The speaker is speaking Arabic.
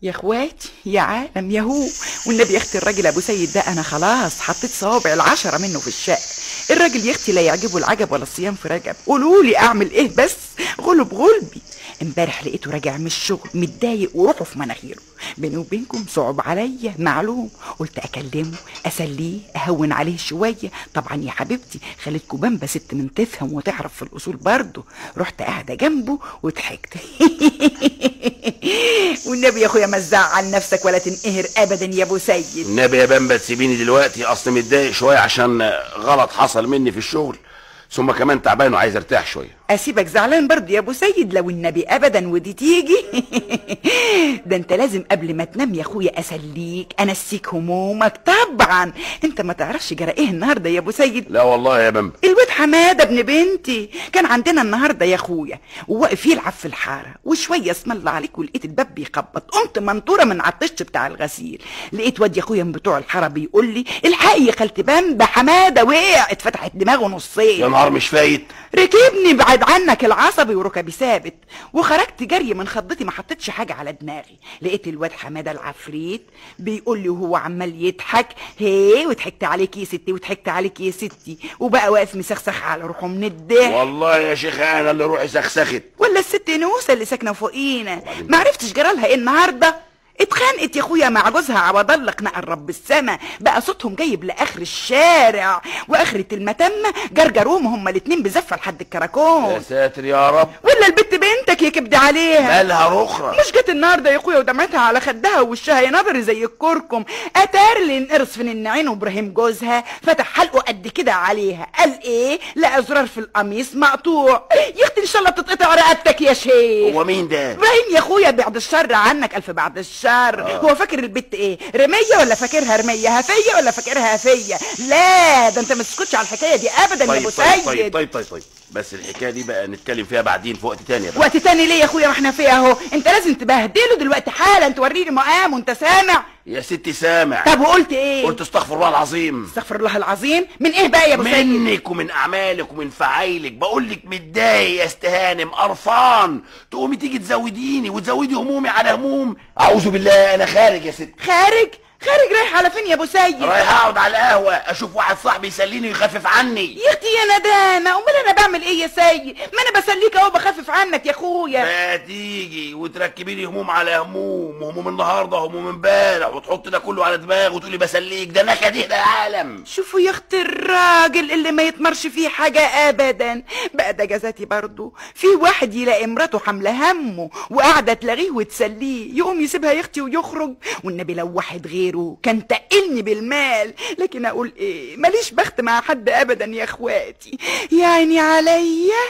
يا اخواتي يا عالم ياهو، والنبي يا اختي الراجل ابو سيد ده انا خلاص حطيت صوابع العشرة منه في الشقة. الراجل يا اختي لا يعجبه العجب ولا الصيام في رجب. قولولي اعمل ايه بس؟ غلب غلبي. امبارح لقيته راجع من الشغل متضايق وروحه في مناخيره. بيني وبينكم صعب عليا معلوم، قلت اكلمه اسليه اهون عليه شويه. طبعا يا حبيبتي خالتكوا بامبا ست من تفهم وتعرف في الاصول برضه. رحت قاعده جنبه وضحكت. والنبي يا اخويا ما تزعل نفسك ولا تنقهر ابدا يا ابو سيد. النبي يا بامبا تسيبيني دلوقتي، اصل متضايق شويه عشان غلط حصل مني في الشغل، ثم كمان تعبان وعايز ارتاح شويه. اسيبك زعلان برضه يا ابو سيد؟ لو النبي ابدا ودي تيجي. ده انت لازم قبل ما تنام يا اخويا اسليك انسيك همومك. طبعا انت ما تعرفش جرى ايه النهارده يا ابو سيد؟ لا والله يا بامبا. الواد حماده ابن بنتي كان عندنا النهارده يا اخويا، وواقف يلعب في الحاره، وشويه اسم الله عليك ولقيت الباب بيخبط. قمت منطوره من على الطش بتاع الغسيل، لقيت واد يا اخويا من بتوع الحاره بيقول لي الحقي يا خالتي بامبا حماده وقع اتفتحت دماغه نصين. يا نهار مش فايت. ركبني بعد عنك العصبي وركبي ثابت، وخرجت جري من خضتي ما حطيتش حاجه على دماغي. لقيت الواد حماده العفريت بيقول لي وهو عمال يضحك، هي وضحكت عليك يا ستي وضحكت عليك يا ستي، وبقى واقف مسخسخ على روحه من الضحك. والله يا شيخ انا اللي روحي سخسخت. ولا الست نوسه اللي ساكنه فوقينا ما عرفتش جرالها ايه النهارده؟ اتخانقت يا اخويا مع جوزها عوض الله قناع الرب السما، بقى صوتهم جايب لاخر الشارع، واخرة المتمه جرجروهم هما الاتنين بزفه لحد الكراكون. يا ساتر يا رب. ولا البت بنتك يكبد عليها مالها رخرة؟ مش جت النهارده يا اخويا ودمعتها على خدها ووشها ينبر زي الكركم. اتار اللي ينقرص في النعين وابراهيم جوزها فتح حلقه قد كده عليها. قال ايه؟ لقى زرار في القميص مقطوع. يا اختي ان شاء الله تتقطع رقبتك يا شيخ. هو مين ده؟ ابراهيم يا اخويا بعد الشر عنك الف بعد الشر. هو فاكر البت ايه؟ رميه ولا فاكرها رميه؟ هفيه ولا فاكرها هفيه؟ لا ده انت ما تسكتش على الحكايه دي ابدا يا ابو سيد. طيب بس الحكايه دي بقى نتكلم فيها بعدين في وقت تاني بقى. وقت تاني ليه يا اخويا؟ ما احنا فيها اهو. انت لازم تبهدله دلوقتي حالا توريني مقام وانت سامع. يا ستي سامع. طب وقلت ايه؟ قلت استغفر الله العظيم. استغفر الله العظيم من ايه بقى يا ابو سيد؟ منك ومن اعمالك ومن فعايلك. بقول لك متضايق يا استهانم قرفان، تقومي تيجي تزوديني وتزودي همومي على هموم. اعوذ بالله انا خارج يا ستي. خارج رايح على فين يا ابو سيد؟ رايح اقعد على القهوه اشوف واحد صاحبي يسليني ويخفف عني. يا اختي يا ندامه، امال انا بعمل ايه يا سيد؟ ما انا بسليك اهو بخفف عنك يا اخويا. بقى تيجي وتركبي لي هموم على هموم، وهموم النهارده وهموم امبارح، وتحط ده كله على دماغ وتقولي بسليك. ده نكد ايه ده العالم؟ شوفوا يا اختي الراجل اللي ما يتمرش فيه حاجه ابدا. بقى ده جزاتي برضه. في واحد يلاقي مراته حامله همه وقاعده تلاغيه وتسليه يقوم يسيبها يا اختي ويخرج. والنبي لو واحد غيره كان تقلني بالمال، لكن اقول ايه؟ ماليش بخت مع حد ابدا يا اخواتي. يا عيني عليا.